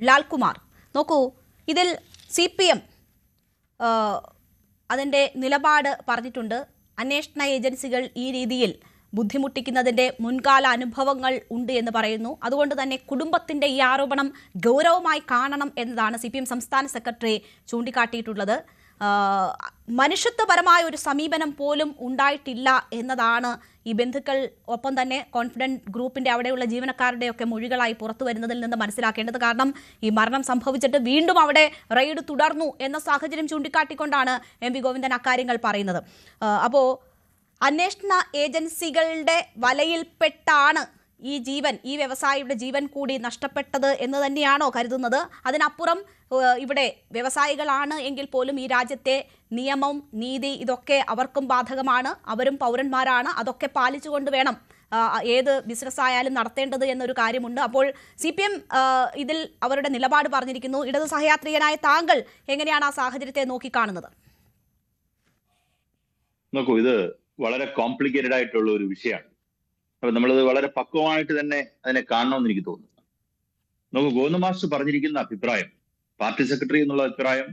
ലാൽകുമാർ, നോക്കൂ, ഇതിൽ CPM അതിൻ്റെ നിലപാട് പറഞ്ഞിട്ടുണ്ട്. അന്വേഷണ ഏജൻസികൾ ഈ രീതിയിൽ ബുദ്ധിമുട്ടിക്കുന്നതിൻ്റെ മുൻകാല അനുഭവങ്ങൾ ഉണ്ട് എന്ന് പറയുന്നു. അതുകൊണ്ട് തന്നെ കുടുംബത്തിൻ്റെ ഈ ആരോപണം ഗൗരവമായി കാണണം എന്നതാണ് CPM സംസ്ഥാന സെക്രട്ടറി ചൂണ്ടിക്കാട്ടിയിട്ടുള്ളത്. മനുഷ്യത്വപരമായ ഒരു സമീപനം പോലും ഉണ്ടായിട്ടില്ല എന്നതാണ് ഈ ബന്ധുക്കൾ, ഒപ്പം തന്നെ കോൺഫിഡൻറ്റ് ഗ്രൂപ്പിൻ്റെ അവിടെയുള്ള ജീവനക്കാരുടെയൊക്കെ മൊഴികളായി പുറത്തു വരുന്നതിൽ നിന്ന് മനസ്സിലാക്കേണ്ടത്. കാരണം ഈ മരണം സംഭവിച്ചിട്ട് വീണ്ടും അവിടെ റെയ്ഡ് തുടർന്നു എന്ന സാഹചര്യം ചൂണ്ടിക്കാട്ടിക്കൊണ്ടാണ് MP ഗോവിന്ദൻ അക്കാര്യങ്ങൾ പറയുന്നത്. അപ്പോൾ അന്വേഷണ ഏജൻസികളുടെ വലയിൽപ്പെട്ടാണ് ഈ വ്യവസായിയുടെ ജീവൻ കൂടി നഷ്ടപ്പെട്ടത് എന്ന് തന്നെയാണോ കരുതുന്നത്? അതിനപ്പുറം ഇവിടെ വ്യവസായികളാണ് എങ്കിൽ പോലും ഈ രാജ്യത്തെ നിയമം, നീതി ഇതൊക്കെ അവർക്കും ബാധകമാണ്. അവരും പൗരന്മാരാണ്. അതൊക്കെ പാലിച്ചുകൊണ്ട് വേണം ഏത് ബിസിനസ് ആയാലും നടത്തേണ്ടത് എന്നൊരു കാര്യമുണ്ട്. അപ്പോൾ CPM ഇതിൽ അവരുടെ നിലപാട് പറഞ്ഞിരിക്കുന്നു. ഇടത് സഹയാത്രികനായ താങ്കൾ എങ്ങനെയാണ് ആ സാഹചര്യത്തെ നോക്കിക്കാണുന്നത്? നോക്കൂ, ഇത് വളരെ കോംപ്ലിക്കേറ്റഡ് ആയിട്ടുള്ള ഒരു വിഷയമാണ്. അപ്പൊ നമ്മളത് വളരെ പക്വമായിട്ട് തന്നെ അതിനെ കാണണമെന്ന് എനിക്ക് തോന്നുന്നു. നമുക്ക് ഗോവിന്ദ മാസ്റ്റർ പറഞ്ഞിരിക്കുന്ന അഭിപ്രായം, പാർട്ടി സെക്രട്ടറി എന്നുള്ള അഭിപ്രായം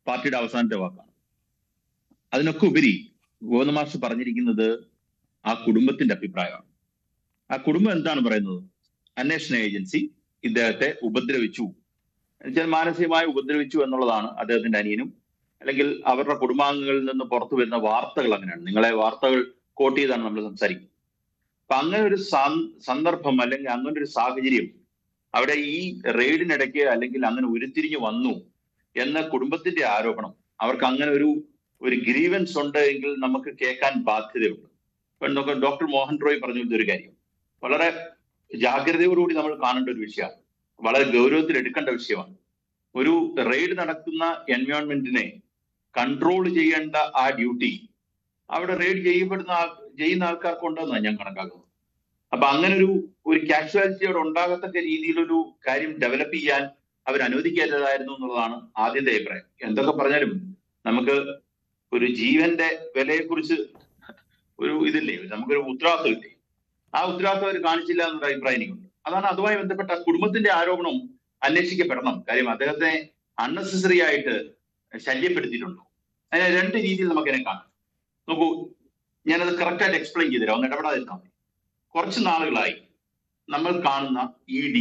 പാർട്ടിയുടെ അവസാനത്തെ വാക്കാണ്. അതിനൊക്കെ ഉപരി ഗോവിന്ദ മാസ്റ്റർ പറഞ്ഞിരിക്കുന്നത് ആ കുടുംബത്തിന്റെ അഭിപ്രായമാണ്. ആ കുടുംബം എന്താണ് പറയുന്നത്? അന്വേഷണ ഏജൻസി ഇദ്ദേഹത്തെ ഉപദ്രവിച്ചു, എന്നുവെച്ചാൽ മാനസികമായി ഉപദ്രവിച്ചു എന്നുള്ളതാണ് അദ്ദേഹത്തിന്റെ അനിയനും അല്ലെങ്കിൽ അവരുടെ കുടുംബാംഗങ്ങളിൽ നിന്ന് പുറത്തു വരുന്ന വാർത്തകൾ അങ്ങനെയാണ്. നിങ്ങളെ വാർത്തകൾ കോട്ട് ചെയ്താണ് നമ്മൾ സംസാരിക്കുന്നത്. അപ്പൊ അങ്ങനെ ഒരു സന്ദർഭം അല്ലെങ്കിൽ അങ്ങനെ ഒരു സാഹചര്യം അവിടെ ഈ റെയ്ഡിനിടയ്ക്ക് അല്ലെങ്കിൽ അങ്ങനെ ഉരുത്തിരിഞ്ഞു വന്നു എന്ന കുടുംബത്തിന്റെ ആരോപണം, അവർക്ക് അങ്ങനെ ഒരു ഗ്രീവൻസ് ഉണ്ട് എങ്കിൽ നമുക്ക് കേൾക്കാൻ ബാധ്യതയുണ്ട്. ഇപ്പൊ ഡോക്ടർ മോഹൻ റോയ് പറഞ്ഞു ഇതൊരു കാര്യം വളരെ ജാഗ്രതയോടുകൂടി നമ്മൾ കാണേണ്ട ഒരു വിഷയമാണ്, വളരെ ഗൗരവത്തിൽ എടുക്കേണ്ട വിഷയമാണ്. ഒരു റെയ്ഡ് നടക്കുന്ന എൻവയോൺമെന്റിനെ കൺട്രോൾ ചെയ്യേണ്ട ആ ഡ്യൂട്ടി അവിടെ റെയ്ഡ് ചെയ്യുന്ന ആൾക്കാർക്കുണ്ടെന്നാണ് ഞാൻ കണക്കാക്കുന്നത്. അപ്പൊ അങ്ങനെ ഒരു കാഷ്വാലിറ്റി അവിടെ ഉണ്ടാകത്തക്ക രീതിയിലൊരു കാര്യം ഡെവലപ്പ് ചെയ്യാൻ അവർ അനുവദിക്കേണ്ടതായിരുന്നു എന്നുള്ളതാണ് ആദ്യത്തെ അഭിപ്രായം. എന്തൊക്കെ പറഞ്ഞാലും നമുക്ക് ഒരു ജീവന്റെ വിലയെക്കുറിച്ച് ഒരു ഇതില്ലേ, നമുക്കൊരു ഉത്തരവാദിത്വമില്ലേ, ആ ഉത്തരവാദിത്വം അവർ കാണിച്ചില്ല എന്നൊരു അഭിപ്രായം എനിക്കുണ്ട്. അതാണ് അതുമായി ബന്ധപ്പെട്ട കുടുംബത്തിന്റെ ആരോപണം അന്വേഷിക്കപ്പെടണം. കാര്യം അദ്ദേഹത്തെ അൺനെസസറി ആയിട്ട് ശല്യപ്പെടുത്തിയിട്ടുണ്ടോ? അതിനെ രണ്ട് രീതിയിൽ നമുക്കതിനെ കാണാം. നോക്കൂ, ഞാനത് കറക്റ്റായിട്ട് എക്സ്പ്ലെയിൻ ചെയ്തുതരാം, ഒന്ന് ഇടപെടാതിരുന്നാൽ മതി. കുറച്ച് നാളുകളായി നമ്മൾ കാണുന്ന ED,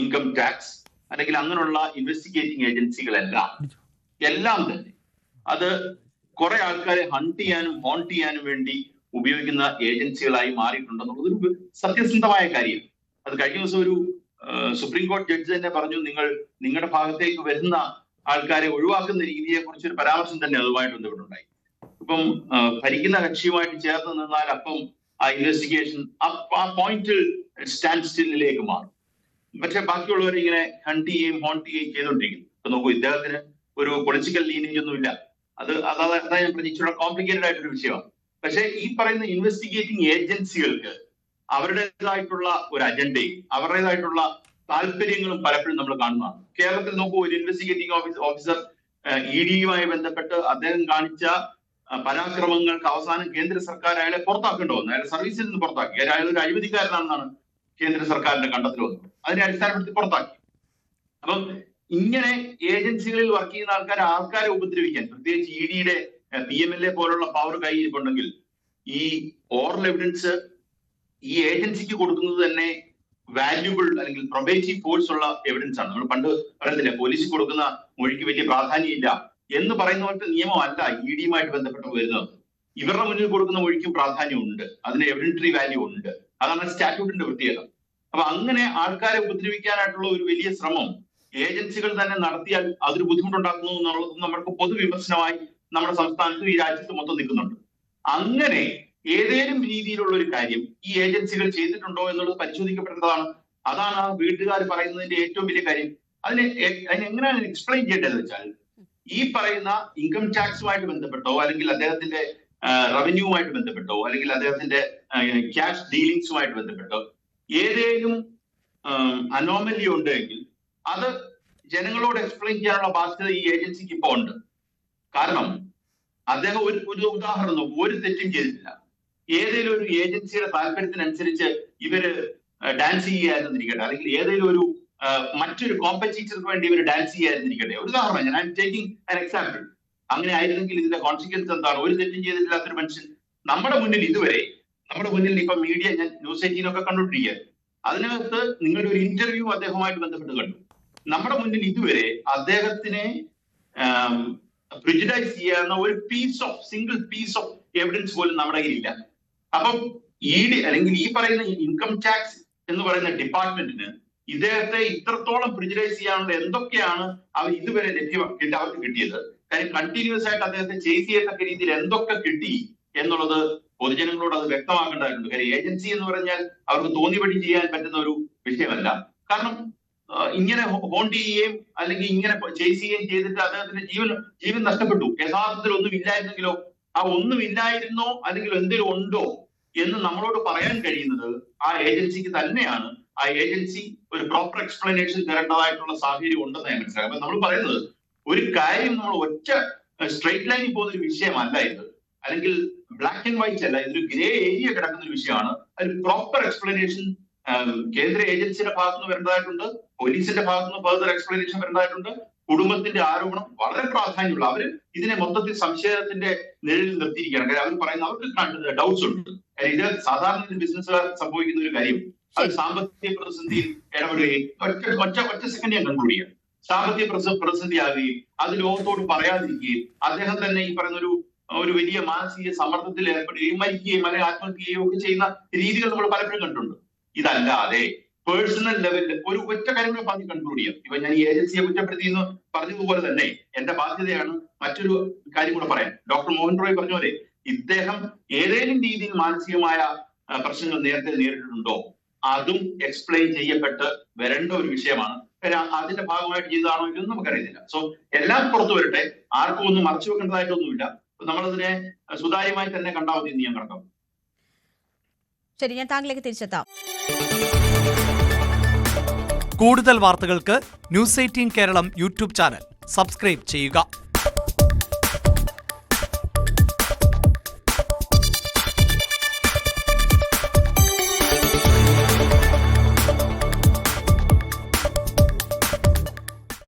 ഇൻകം ടാക്സ് അല്ലെങ്കിൽ അങ്ങനെയുള്ള ഇൻവെസ്റ്റിഗേറ്റിംഗ് ഏജൻസികളെല്ലാം തന്നെ അത് കുറെ ആൾക്കാരെ ഹോണ്ട് ചെയ്യാനും വേണ്ടി ഉപയോഗിക്കുന്ന ഏജൻസികളായി മാറിയിട്ടുണ്ടെന്നുള്ളത് സത്യസന്ധമായ കാര്യം. അത് കഴിഞ്ഞ ദിവസം ഒരു സുപ്രീം കോടതി ജഡ്ജി തന്നെ പറഞ്ഞു, നിങ്ങളുടെ ഭാഗത്തേക്ക് വരുന്ന ആൾക്കാരെ ഒഴിവാക്കുന്ന രീതിയെ കുറിച്ച് ഒരു പരാമർശം തന്നെ അതുമായിട്ട് ബന്ധപ്പെട്ടുണ്ടായി. ഇപ്പം ഭരിക്കുന്ന കക്ഷിയുമായിട്ട് ചേർന്ന് നിന്നാൽ അപ്പം ആ ഇൻവെസ്റ്റിഗേഷൻ ആ പോയിന്റിൽ സ്റ്റാൻഡ് സ്റ്റില്ലിലേക്ക് മാറും. പക്ഷെ ബാക്കിയുള്ളവരെ ഇങ്ങനെ ഹോണ്ട് ചെയ്യുകയും ചെയ്തോണ്ടിരിക്കും. ഇപ്പൊ നോക്കൂ, ഇദ്ദേഹത്തിന് ഒരു പൊളിറ്റിക്കൽ ലീനിങ് ഒന്നുമില്ല. അതാ ഞാൻ പ്രതീക്ഷിച്ചുള്ള കോംപ്ലിക്കേറ്റഡ് ആയിട്ടൊരു വിഷയമാണ്. പക്ഷെ ഈ പറയുന്ന ഇൻവെസ്റ്റിഗേറ്റിംഗ് ഏജൻസികൾക്ക് അവരുടേതായിട്ടുള്ള ഒരു അജണ്ടയും അവരുടേതായിട്ടുള്ള താല്പര്യങ്ങളും പലപ്പോഴും നമ്മൾ കാണുന്നതാണ്. കേരളത്തിൽ നോക്കൂ, ഒരു ഇൻവെസ്റ്റിഗേറ്റിംഗ് ഓഫീസർ ED-യുമായി ബന്ധപ്പെട്ട് അദ്ദേഹം കാണിച്ച പരാക്രമങ്ങൾക്ക് അവസാനം കേന്ദ്ര സർക്കാർ അയാളെ പുറത്താക്കേണ്ടി വന്നു. അയാളെ സർവീസിൽ നിന്ന് പുറത്താക്കി. അയാൾ ഒരു അഴിമതിക്കാരനാണെന്നാണ് കേന്ദ്ര സർക്കാരിന്റെ കണ്ടെത്തൽ വന്നത്. അതിനെ അടിസ്ഥാനപ്പെടുത്തി പുറത്താക്കി. അപ്പം ഇങ്ങനെ ഏജൻസികളിൽ വർക്ക് ചെയ്യുന്ന ആൾക്കാരെ ഉപദ്രവിക്കാൻ, പ്രത്യേകിച്ച് ED-യുടെ PMLA പോലുള്ള പവർ കയ്യിരിപ്പുണ്ടെങ്കിൽ ഈ ഓറൽ എവിഡൻസ് ഈ ഏജൻസിക്ക് കൊടുക്കുന്നത് തന്നെ വാല്യൂബിൾ അല്ലെങ്കിൽ പ്രൊബേറ്റീവ് ഫോഴ്സ് ഉള്ള എവിഡൻസ് ആണ്. നമ്മൾ പണ്ട് പറയത്തില്ല, പോലീസ് കൊടുക്കുന്ന മൊഴിക്ക് വലിയ പ്രാധാന്യമില്ല എന്ന് പറയുന്ന പോലത്തെ നിയമമല്ല ED-യുമായിട്ട് ബന്ധപ്പെട്ട് വരുന്നത്. ഇവരുടെ മുന്നിൽ കൊടുക്കുന്ന മൊഴിക്കും പ്രാധാന്യമുണ്ട്, അതിന് എവിഡൻറ്ററി വാല്യൂ ഉണ്ട്. അതാണ് സ്റ്റാറ്റ്യൂട്ടിന്റെ പ്രത്യേകത. അപ്പൊ അങ്ങനെ ആൾക്കാരെ ഉപദ്രവിക്കാനായിട്ടുള്ള ഒരു വലിയ ശ്രമം ഏജൻസികൾ തന്നെ നടത്തിയാൽ അതൊരു ബുദ്ധിമുട്ടുണ്ടാക്കുന്നു എന്നുള്ളത് നമ്മൾക്ക് പൊതുവിമർശനമായി നമ്മുടെ സംസ്ഥാനത്തും ഈ രാജ്യത്ത് മൊത്തം നിൽക്കുന്നുണ്ട്. അങ്ങനെ ഏതേലും രീതിയിലുള്ള ഒരു കാര്യം ഈ ഏജൻസികൾ ചെയ്തിട്ടുണ്ടോ എന്നുള്ളത് പരിശോധിക്കപ്പെടേണ്ടതാണ്. അതാണ് ആ വീട്ടുകാർ പറയുന്നതിന്റെ ഏറ്റവും വലിയ കാര്യം. എങ്ങനെയാണ് എക്സ്പ്ലെയിൻ ചെയ്യേണ്ടതെന്ന് വെച്ചാൽ, ഈ പറയുന്ന ഇൻകം ടാക്സുമായിട്ട് ബന്ധപ്പെട്ടോ അല്ലെങ്കിൽ അദ്ദേഹത്തിന്റെ റവന്യൂവുമായിട്ട് ബന്ധപ്പെട്ടോ അല്ലെങ്കിൽ അദ്ദേഹത്തിന്റെ ക്യാഷ് ഡീലിങ്സുമായിട്ട് ബന്ധപ്പെട്ടോ ഏതേലും അനോമലി ഉണ്ടെങ്കിൽ അത് ജനങ്ങളോട് എക്സ്പ്ലെയിൻ ചെയ്യാനുള്ള ബാധ്യത ഈ ഏജൻസിക്ക് ഇപ്പോൾ ഉണ്ട്. കാരണം അദ്ദേഹം ഒരു ഉദാഹരണം നോക്കും, ഒരു തെറ്റും ചെയ്തിട്ടില്ല. ഏതെങ്കിലും ഒരു ഏജൻസിയുടെ താല്പര്യത്തിനനുസരിച്ച് ഇവര് ഡാൻസ് ചെയ്യാതിരിക്കട്ടെ, അല്ലെങ്കിൽ ഏതെങ്കിലും ഒരു മറ്റൊരു കോമ്പറ്റീറ്റർക്ക് വേണ്ടി ഇവർ ഡാൻസ് ചെയ്യാതിരിക്കട്ടെ. ഒരു ഉദാഹരണം, ഞാൻ ടേക്കിംഗ് ആൻ എക്സാമ്പിൾ. അങ്ങനെ ആയിരുന്നെങ്കിൽ ഇതിന്റെ കോൺസിക്വൻസ് എന്താണ്? ഒരു തെറ്റും ചെയ്തിട്ടില്ലാത്തൊരു മനുഷ്യൻ നമ്മുടെ മുന്നിൽ ഇതുവരെ, നമ്മുടെ മുന്നിൽ ഇപ്പൊ മീഡിയ, ഞാൻ ന്യൂസ് 18 കണ്ടുകൊണ്ടിരിക്കുക, അതിനകത്ത് നിങ്ങളുടെ ഒരു ഇന്റർവ്യൂ അദ്ദേഹവുമായിട്ട് ബന്ധപ്പെട്ട് കണ്ടു. നമ്മുടെ മുന്നിൽ ഇതുവരെ അദ്ദേഹത്തിനെ പ്രിജുഡൈസ് ചെയ്യാവുന്ന ഒരു സിംഗിൾ പീസ് ഓഫ് എവിഡൻസ് പോലും നമ്മുടെ കയ്യിലില്ല. അപ്പം ED അല്ലെങ്കിൽ ഈ പറയുന്ന ഇൻകം ടാക്സ് എന്ന് പറയുന്ന ഡിപ്പാർട്ട്മെന്റിന് ഇദ്ദേഹത്തെ ഇത്രത്തോളം പ്രിജുഡൈസ് ചെയ്യാനുള്ള എന്തൊക്കെയാണ് അവർ ഇതുവരെ അവർക്ക് കിട്ടിയത്? കാര്യം കണ്ടിന്യൂസ് ആയിട്ട് അദ്ദേഹത്തെ ചേസ് ചെയ്യത്തക്ക രീതിയിൽ എന്തൊക്കെ കിട്ടി എന്നുള്ളത് പൊതുജനങ്ങളോട് അത് വ്യക്തമാക്കേണ്ടതായിട്ടുണ്ട്. കാര്യം ഏജൻസി എന്ന് പറഞ്ഞാൽ അവർക്ക് തോന്നിപടി ചെയ്യാൻ പറ്റുന്ന ഒരു വിഷയമല്ല. കാരണം ഇങ്ങനെ ഹോണ്ട് ചെയ്യുകയും അല്ലെങ്കിൽ ഇങ്ങനെ ചേസ് ചെയ്യുകയും ചെയ്തിട്ട് അദ്ദേഹത്തിന്റെ ജീവൻ നഷ്ടപ്പെട്ടു. യഥാർത്ഥത്തിൽ ഒന്നും ഇല്ലായിരുന്നെങ്കിലോ, ആ ഒന്നും ഇല്ലായിരുന്നോ അല്ലെങ്കിൽ എന്തെങ്കിലും ഉണ്ടോ എന്ന് നമ്മളോട് പറയാൻ കഴിയുന്നത് ആ ഏജൻസിക്ക് തന്നെയാണ്. ആ ഏജൻസി ഒരു പ്രോപ്പർ എക്സ്പ്ലനേഷൻ തരേണ്ടതായിട്ടുള്ള സാഹചര്യം ഉണ്ടെന്ന് ഞാൻ മനസ്സിലാക്കാം. അപ്പൊ നമ്മൾ പറയുന്നത് ഒരു കാര്യം നമ്മൾ ഒറ്റ സ്ട്രെയിറ്റ് ലൈനിൽ പോകുന്ന ഒരു വിഷയമല്ല ഇത്, അല്ലെങ്കിൽ ബ്ലാക്ക് ആൻഡ് വൈറ്റ് അല്ല, ഇതൊരു ഗ്രേ ഏരിയ കിടക്കുന്ന ഒരു വിഷയമാണ്. അതിൽ പ്രോപ്പർ എക്സ്പ്ലനേഷൻ കേന്ദ്ര ഏജൻസിയുടെ ഭാഗത്തുനിന്ന് വരേണ്ടതായിട്ടുണ്ട്, പോലീസിന്റെ ഭാഗത്തുനിന്ന് ഫർദർ എക്സ്പ്ലനേഷൻ വരേണ്ടതായിട്ടുണ്ട്. കുടുംബത്തിന്റെ ആരോപണം വളരെ പ്രാധാന്യമുള്ള, അവര് ഇതിനെ മൊത്തത്തിൽ സംശയത്തിന്റെ നിഴലിൽ നിർത്തിയിരിക്കുകയാണ്. കാര്യം അവർ പറയുന്ന അവർക്ക് ഡൗട്ട്സ് ഉണ്ട്. ഇത് സാധാരണ ബിസിനസ്സുകാർ സംഭവിക്കുന്ന ഒരു കാര്യം, അവർ സാമ്പത്തിക പ്രതിസന്ധിയിൽ ഇടപെടുകയും ഒറ്റ സെക്കൻഡ് ഞാൻ കൺക്ലൂഡ് ചെയ്യാം, സാമ്പത്തിക പ്രതിസന്ധി ആകുകയും അത് ലോകത്തോട് പറയാതിരിക്കുകയും അദ്ദേഹം തന്നെ ഈ പറയുന്ന ഒരു വലിയ മാനസിക സമ്മർദ്ദത്തിൽ ഏർപ്പെടുകയും മരിക്കുകയും അല്ലെങ്കിൽ ആത്മഹത്യ ചെയ്യുകയും ഒക്കെ ചെയ്യുന്ന രീതികൾ നമ്മൾ പലപ്പോഴും കണ്ടിട്ടുണ്ട്. ഇതല്ലാതെ പേഴ്സണൽ ലെവലിൽ ഒരു ഒറ്റ കാര്യം കൂടെ പറഞ്ഞ് കൺക്ലൂഡ് ചെയ്യാം. ഇപ്പൊ ഞാൻ ഈ ഏജൻസിയെ കുറ്റപ്പെടുത്തി എന്ന് പറഞ്ഞതുപോലെ തന്നെ എന്റെ ബാധ്യതയാണ് മറ്റൊരു കാര്യം കൂടെ പറയാൻ. ഡോക്ടർ മോഹൻ റോയ് പറഞ്ഞ പോലെ ഇദ്ദേഹം ഏതെങ്കിലും രീതിയിൽ മാനസികമായ പ്രശ്നങ്ങൾ നേരത്തെ നേരിട്ടിട്ടുണ്ടോ, അതും എക്സ്പ്ലെയിൻ ചെയ്യപ്പെട്ട് വരേണ്ട ഒരു വിഷയമാണ്. അതിന്റെ ഭാഗമായിട്ട് ചെയ്തതാണോ ഇതൊന്നും നമുക്കറിയത്തില്ല. സോ എല്ലാം പുറത്തു വരട്ടെ, ആർക്കും ഒന്നും മറച്ചു വെക്കേണ്ടതായിട്ടൊന്നുമില്ല. നമ്മളതിനെ സുതാര്യമായി തന്നെ കണ്ടാൽ മതി എന്ന് ഞാൻ കണ്ടു. ശരി, ഞാൻ താങ്കളിലേക്ക് തിരിച്ചെത്താം. കൂടുതൽ വാർത്തകൾക്ക് news 18 Keralam YouTube channel subscribe ചെയ്യുക.